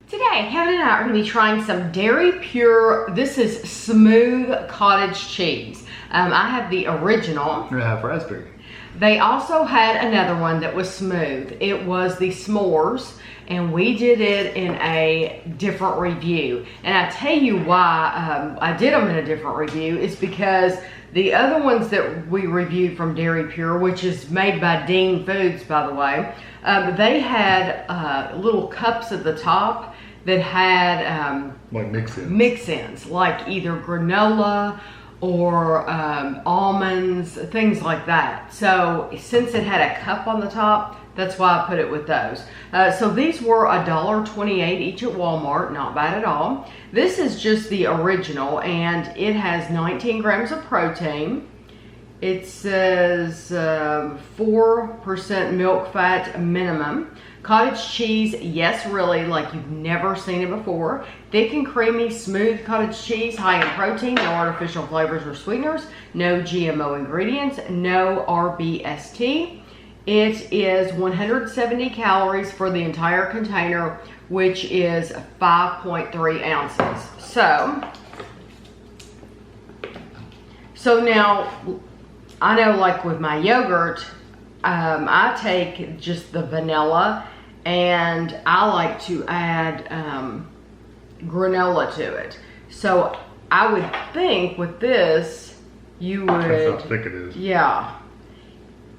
Today, Kevin and I are going to be trying some Dairy Pure, this is smooth cottage cheese. I have the original. I have raspberry. They also had another one that was smooth. It was the s'mores, and we did it in a different review. And I tell you why I did them in a different review is because the other ones that we reviewed from Dairy Pure, which is made by Dean Foods, by the way, they had little cups at the top that had like mix-ins, like either granola or almonds, things like that. So since it had a cup on the top, that's why I put it with those. So these were $1.28 each at Walmart, not bad at all. This is just the original, and it has 19 grams of protein. It says 4% milk fat minimum. Cottage cheese, yes, really, like you've never seen it before. Thick and creamy, smooth cottage cheese, high in protein, no artificial flavors or sweeteners, no GMO ingredients, no Rbst. It is 170 calories for the entire container, which is 5.3 ounces. So now, I know like with my yogurt, I take just the vanilla, and I like to add granola to it. So I would think with this, you would... That's how thick it is. Yeah.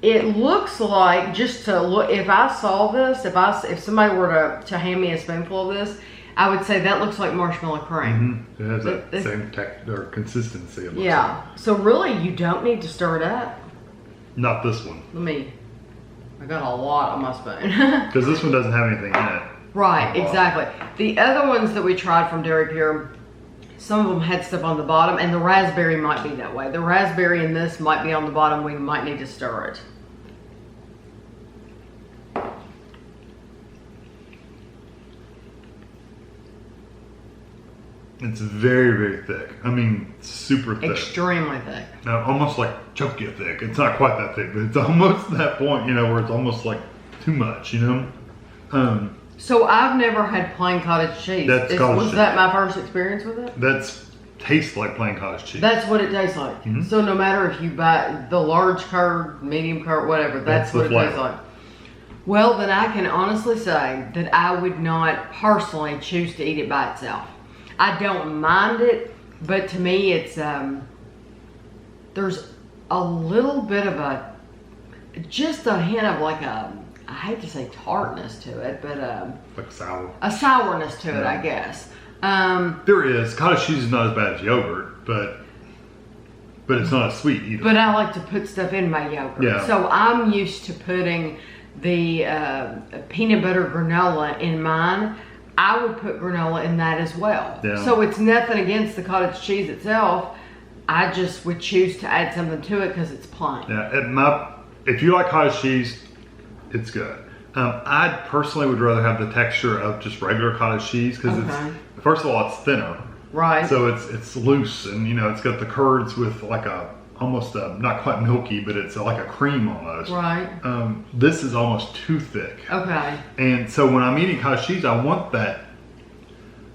It looks like, just to look, if I saw this, if somebody were to hand me a spoonful of this, I would say that looks like marshmallow cream. Mm-hmm. It has that same texture or consistency. It looks like. So really, you don't need to stir it up. Not this one. I got a lot on my spoon. Because this one doesn't have anything in it. Right, exactly. The other ones that we tried from Dairy Pure, some of them had stuff on the bottom, and the raspberry might be that way. The raspberry in this might be on the bottom. We might need to stir it. It's very, very thick. I mean, super thick. Extremely thick. Almost like choky thick. It's not quite that thick, but it's almost that point, you know, where it's almost like too much, you know? So I've never had plain cottage cheese. Was that my first experience with it? Tastes like plain cottage cheese. That's what it tastes like. Mm-hmm. So no matter if you buy the large curd, medium curd, whatever, that's what it tastes like. Well, then I can honestly say that I would not personally choose to eat it by itself. I don't mind it, but to me it's, there's a little bit of just a hint of like I hate to say tartness to it, but like sour. A sourness to it, I guess. There is. Cottage cheese is not as bad as yogurt, but it's not as sweet either. But I like to put stuff in my yogurt. Yeah. So I'm used to putting the peanut butter granola in mine. I would put granola in that as well. Yeah. So it's nothing against the cottage cheese itself. I just would choose to add something to it because it's plain. Yeah. If you like cottage cheese, it's good. I personally would rather have the texture of just regular cottage cheese because it's, first of all, it's thinner. Right. So it's loose, and you know, it's got the curds with like almost not quite milky, but it's like a cream almost. Right. This is almost too thick. Okay. And so when I'm eating cottage cheese, I want that,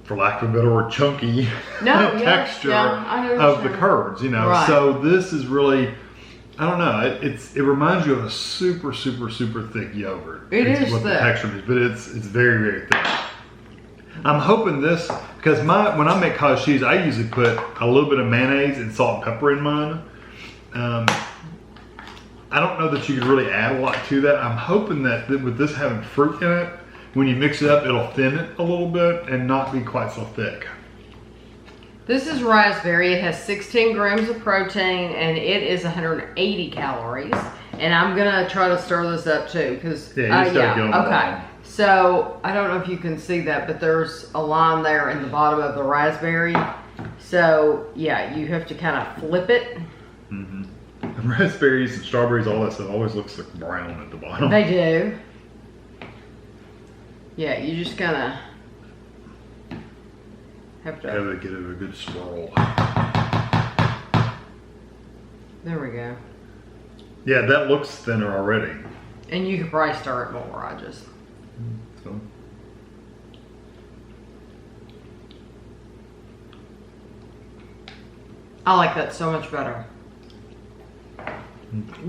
for lack of a better word, chunky texture of the curds, you know. Right. So this is really, I don't know, it reminds you of a super, super, super thick yogurt. It is what thick. The texture is, but it's very, very thick. I'm hoping this, because when I make cottage cheese, I usually put a little bit of mayonnaise and salt and pepper in mine. I don't know that you could really add a lot to that. I'm hoping that with this having fruit in it, when you mix it up, it'll thin it a little bit and not be quite so thick. This is raspberry. It has 16 grams of protein, and it is 180 calories. And I'm gonna try to stir this up too, because okay. So I don't know if you can see that, but there's a line there in the bottom of the raspberry. So yeah, you have to kind of flip it. Mm-hmm. And raspberries and strawberries, all that stuff always looks like brown at the bottom. They do. Yeah, you just kind of have to get it a good swirl. There we go. Yeah, that looks thinner already. And you could probably stir it more. I like that so much better.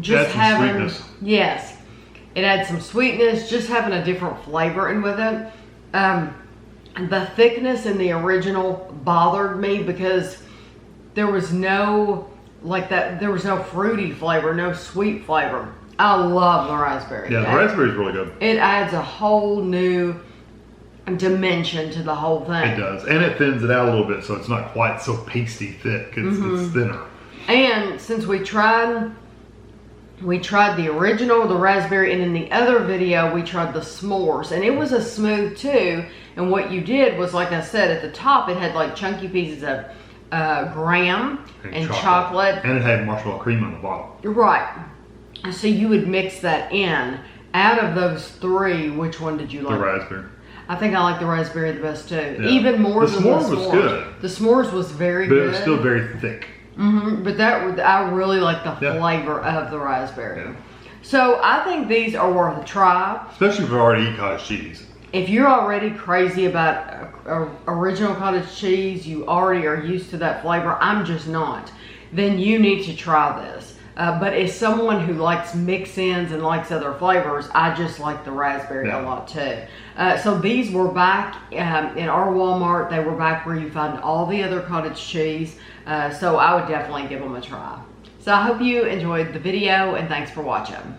Just having sweetness. Yes, it adds some sweetness. Just having a different flavor in with it. The thickness in the original bothered me because there was no there was no fruity flavor, no sweet flavor. I love the raspberry. Yeah, the raspberry is really good. It adds a whole new dimension to the whole thing. It does, and it thins it out a little bit, so it's not quite so pasty thick. It's thinner. And since we tried the original, the raspberry, and in the other video we tried the s'mores, and it was a smooth too. And what you did was, like I said, at the top it had like chunky pieces of graham and chocolate, and it had marshmallow cream on the bottom. Right. So you would mix that in. Out of those three, which one did you like? The raspberry. I think I like the raspberry the best too. Yeah. Even more than the s'mores. The s'mores was good. The s'mores was very good. But it was still very thick. But I really like the flavor of the raspberry. Yeah. So I think these are worth a try. Especially if you already eat cottage cheese. If you're already crazy about original cottage cheese, you already are used to that flavor, I'm just not, then you need to try this. But as someone who likes mix-ins and likes other flavors, I just like the raspberry a lot too. So these were back in our Walmart. They were back where you find all the other cottage cheese. So I would definitely give them a try. So I hope you enjoyed the video, and thanks for watching.